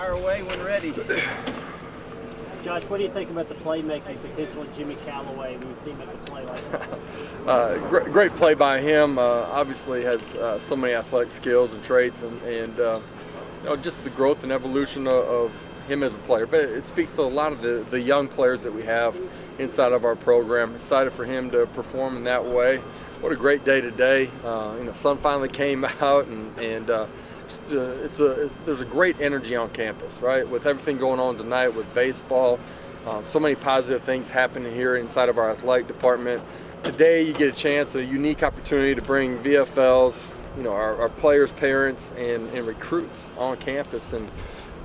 Fire away when ready. Josh, what do you think about the playmaking potential of Jimmy Callaway when you see him at the play like that? Great play by him. Obviously has so many athletic skills and traits, and just the growth and evolution of him as a player. But it speaks to a lot of the young players that we have inside of our program. Excited for him to perform in that way. What a great day today. Sun finally came out, and there's a great energy on campus, right? With everything going on tonight with baseball, so many positive things happening here inside of our athletic department. Today you get a chance, a unique opportunity to bring VFLs, our players, parents, and recruits on campus. And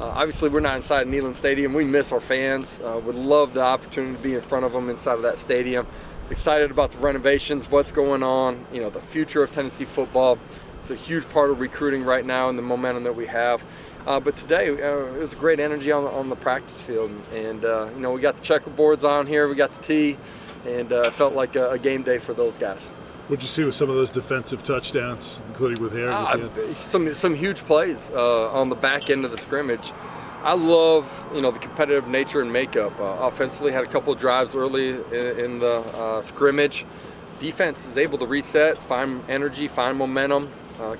obviously we're not inside Neyland Stadium. We miss our fans. Would love the opportunity to be in front of them inside of that stadium. Excited about the renovations, what's going on, the future of Tennessee football. It's a huge part of recruiting right now and the momentum that we have. But today it was great energy on the practice field, and we got the checkerboards on here, we got the tee, and it felt like a game day for those guys. What'd you see with some of those defensive touchdowns, including with Aaron? Some huge plays on the back end of the scrimmage. I love the competitive nature and makeup. Offensively, had a couple of drives early in the scrimmage. Defense is able to reset, find energy, find momentum,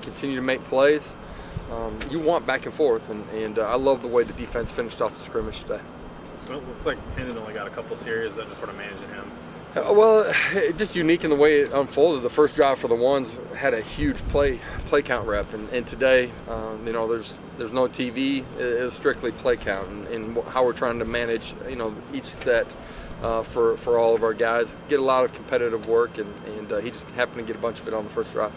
continue to make plays. You want back and forth, and I love the way the defense finished off the scrimmage today. Well, it looks like Hendon only got a couple series that just sort of managing him. Well, just unique in the way it unfolded. The first drive for the ones had a huge play count rep, and today, there's no TV. It was strictly play count, and how we're trying to manage, each set for all of our guys. Get a lot of competitive work, and he just happened to get a bunch of it on the first drive.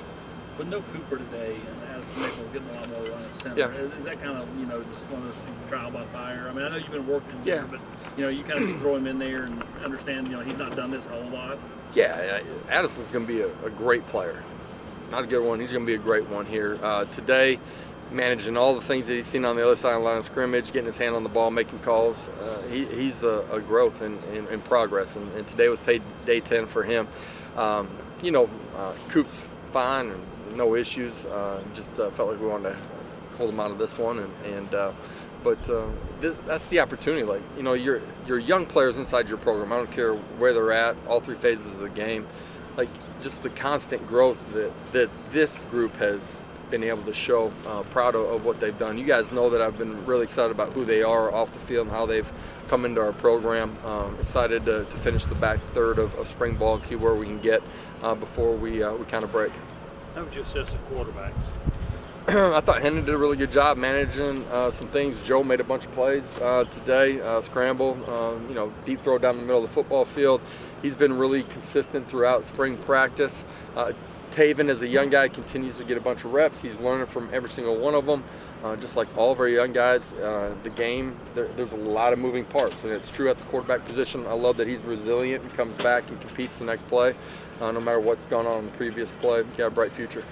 With no Cooper today, and as Nichols getting a lot more run at center, Yeah. is that kind of just one of those things, trial by fire? I mean, I know you've been working Yeah. here, but you kind of just throw him in there and understand he's not done this a whole lot. Yeah, Addison's going to be a great player. Not a good one. He's going to be a great one here today. Managing all the things that he's seen on the other side of the line of scrimmage, getting his hand on the ball, making calls. He's a growth in progress, and today was day 10 for him. Coop's fine and no issues. Just felt like we wanted to hold him out of this one, but that's the opportunity. Like your young players inside your program. I don't care where they're at, all three phases of the game. Like just the constant growth that this group has been able to show. Proud of what they've done. You guys know that I've been really excited about who they are off the field and how they've come into our program. Excited to finish the back third of spring ball and see where we can get before we kind of break. How would you assess the quarterbacks? I thought Hendon did a really good job managing some things. Joe made a bunch of plays today, scramble, deep throw down the middle of the football field. He's been really consistent throughout spring practice. Taven, as a young guy, continues to get a bunch of reps. He's learning from every single one of them. Just like all of our young guys, the game, there's a lot of moving parts, and it's true at the quarterback position. I love that he's resilient and comes back and competes the next play, no matter what's gone on in the previous play. Got a bright future.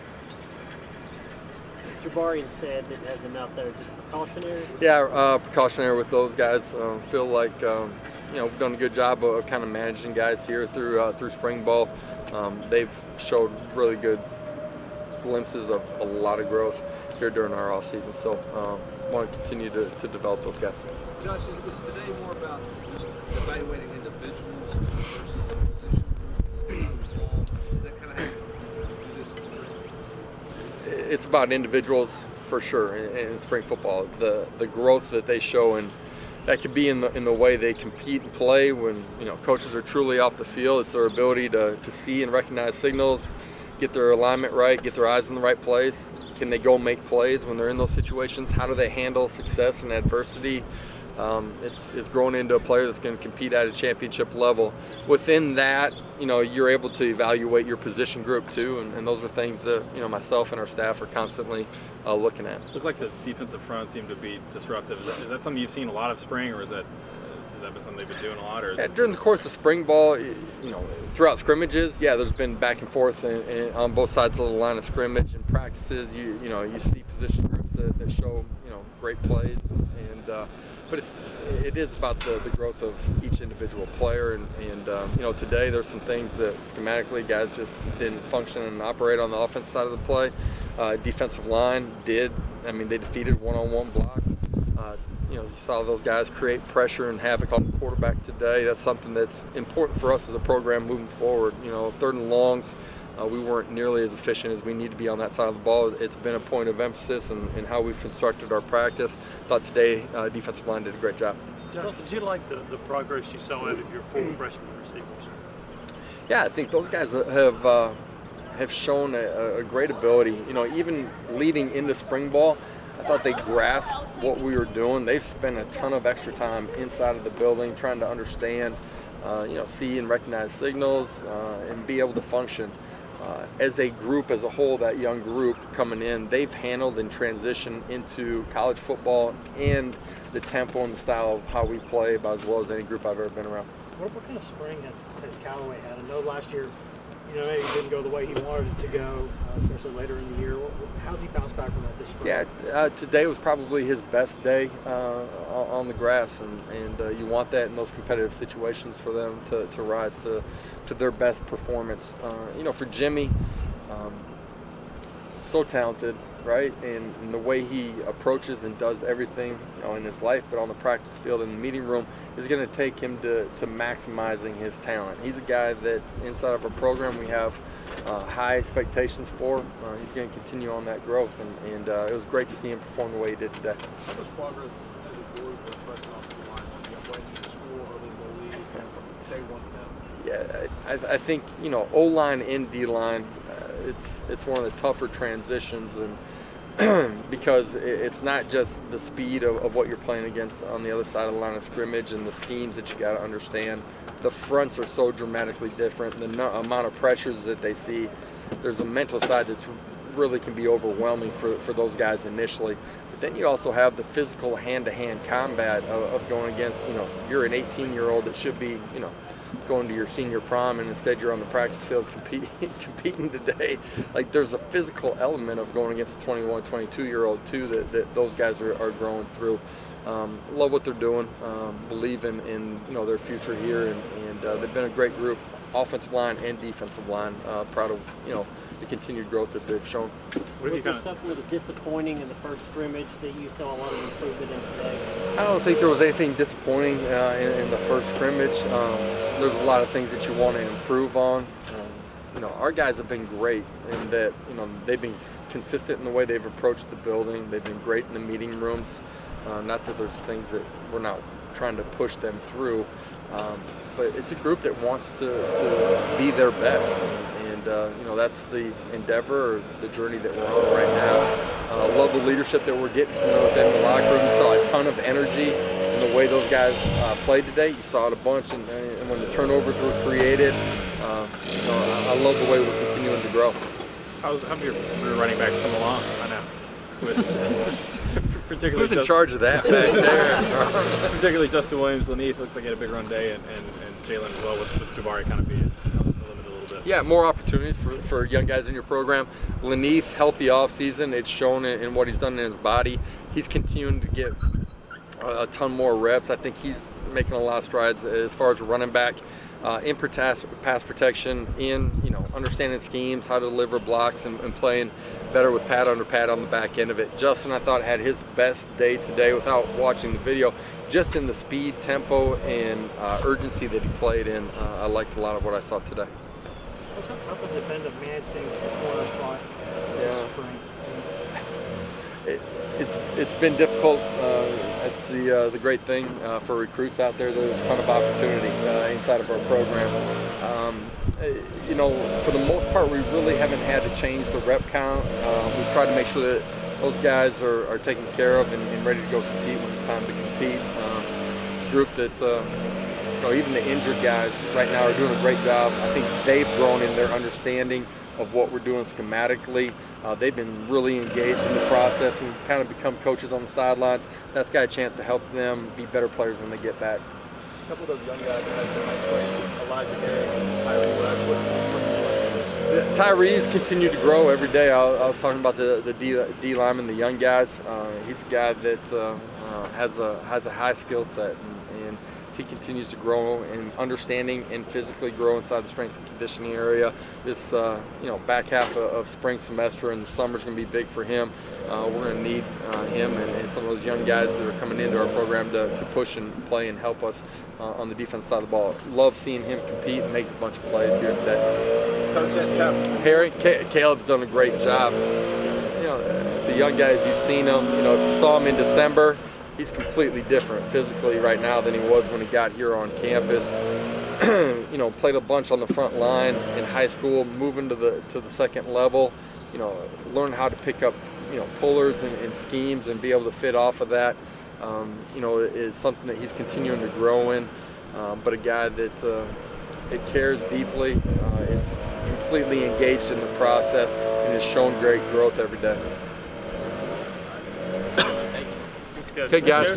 Jabarian said that has him out there just precautionary. Yeah, precautionary with those guys. Feel like we've done a good job of kind of managing guys here through spring ball. They've showed really good glimpses of a lot of growth here during our off season. So want to continue to develop those guys. Josh, is today more about just evaluating individuals versus the position? Is that kind of how you do this in spring? It's about individuals for sure in spring football. The growth that they show, and that could be in the way they compete and play. When coaches are truly off the field, it's their ability to see and recognize signals, get their alignment right, get their eyes in the right place. Can they go make plays when they're in those situations? How do they handle success and adversity? It's growing into a player that's going to compete at a championship level. Within that, you're able to evaluate your position group too, and those are things that myself and our staff are constantly looking at. Looks like the defensive front seemed to be disruptive. Is that something you've seen a lot of spring, or has that been something they've been doing a lot? Or during the course of spring ball, throughout scrimmages, there's been back and forth on both sides of the line of scrimmage. In practices, you see position groups that show great plays, but it is about the growth of each individual player, and today there's some things that schematically guys just didn't function and operate on the offensive side of the play. Defensive line did. They defeated one-on-one blocks. you saw those guys create pressure and havoc on the quarterback today. That's something that's important for us as a program moving forward. 3rd and longs, we weren't nearly as efficient as we need to be on that side of the ball. It's been a point of emphasis in how we've constructed our practice. Thought today defensive line did a great job. Josh, did you like the progress you saw out of your 4 freshman receivers? Yeah, I think those guys have shown a great ability. Even leading into spring ball, I thought they grasped what we were doing. They've spent a ton of extra time inside of the building trying to understand, see and recognize signals, and be able to function. As a group, as a whole, that young group coming in, they've handled and transitioned into college football and the tempo and the style of how we play about as well as any group I've ever been around. What kind of spring has Callaway had? I know last year, maybe it didn't go the way he wanted it to go, especially later in the year. How's he bounced back from that this spring? Yeah, today was probably his best day on the grass, and you want that in those competitive situations for them to rise to their best performance. For Jimmy, so talented, right? And the way he approaches and does everything in his life, but on the practice field in the meeting room, is going to take him to maximizing his talent. He's a guy that inside of our program we have high expectations for. He's going to continue on that growth, and it was great to see him perform the way he did today. How much progress as a group is fresh off the line? When you score early in the league from day one to now? Yeah, I think O-line and D-line, it's one of the tougher transitions, and because it's not just the speed of what you're playing against on the other side of the line of scrimmage and the schemes that you got to understand. The fronts are so dramatically different. The amount of pressures that they see, there's a mental side that's really can be overwhelming for those guys initially. But then you also have the physical hand-to-hand combat of going against, you're an 18-year-old that should be, going to your senior prom, and instead you're on the practice field competing today. Like, there's a physical element of going against a 21, 22-year-old too that those guys are growing through. Love what they're doing. Believe in their future here, and they've been a great group, offensive line and defensive line. Proud of the continued growth that they've shown. Was there something that was disappointing in the first scrimmage that you saw a lot of improvement in today? I don't think there was anything disappointing in the first scrimmage. There's a lot of things that you want to improve on. Our guys have been great in that, they've been consistent in the way they've approached the building. They've been great in the meeting rooms. Not that there's things that we're not trying to push them through, but it's a group that wants to be their best. And that's the endeavor, or the journey that we're on right now. Love the leadership that we're getting from within the locker room. You saw a ton of energy in the way those guys played today. You saw it a bunch, and when the turnovers were created, I love the way we're continuing to grow. How have your running backs come along? I know. Particularly who's in charge of that back there? Particularly Justin Williams, Laneith looks like he had a big run day, and Jalen as well, with Jabari kind of being limited a little bit. Yeah, more opportunities for young guys in your program. Laneith, healthy offseason. It's shown in what he's done in his body. He's continuing to get a ton more reps. I think he's making a lot of strides as far as a running back. In pass protection, in understanding schemes, how to deliver blocks, and playing better with pad under pad on the back end of it. Justin, I thought, had his best day today without watching the video, just in the speed, tempo, and urgency that he played in. I liked a lot of what I saw today. How tough has it been to manage things at the corner spot this spring? It's been difficult. That's the great thing for recruits out there. There's a ton of opportunity inside of our program. For the most part, we really haven't had to change the rep count. We've tried to make sure that those guys are taken care of and ready to go compete when it's time to compete. It's a group that, even the injured guys right now are doing a great job. I think they've grown in their understanding of what we're doing schematically. They've been really engaged in the process and kind of become coaches on the sidelines. That's got a chance to help them be better players when they get back. A couple of those young guys that had some nice plays. Elijah Gary, Tyree's continued to grow every day. I was talking about the D lineman, the young guys. He's a guy that has a high skill set, and he continues to grow in understanding and physically grow inside the strength and conditioning area. This back half of spring semester and the summer is going to be big for him. We're going to need him and some of those young guys that are coming into our program to push and play and help us on the defense side of the ball. Love seeing him compete and make a bunch of plays here today. Coach, that's tough. Harry, Caleb's done a great job. As a young guy, as you've seen him, if you saw him in December, he's completely different physically right now than he was when he got here on campus. Played a bunch on the front line in high school, moving to the second level. Learn how to pick up pullers and schemes and be able to fit off of that. Is something that he's continuing to grow in. But a guy that it cares deeply, is completely engaged in the process, and has shown great growth every day. Thanks, Coach. Okay, guys.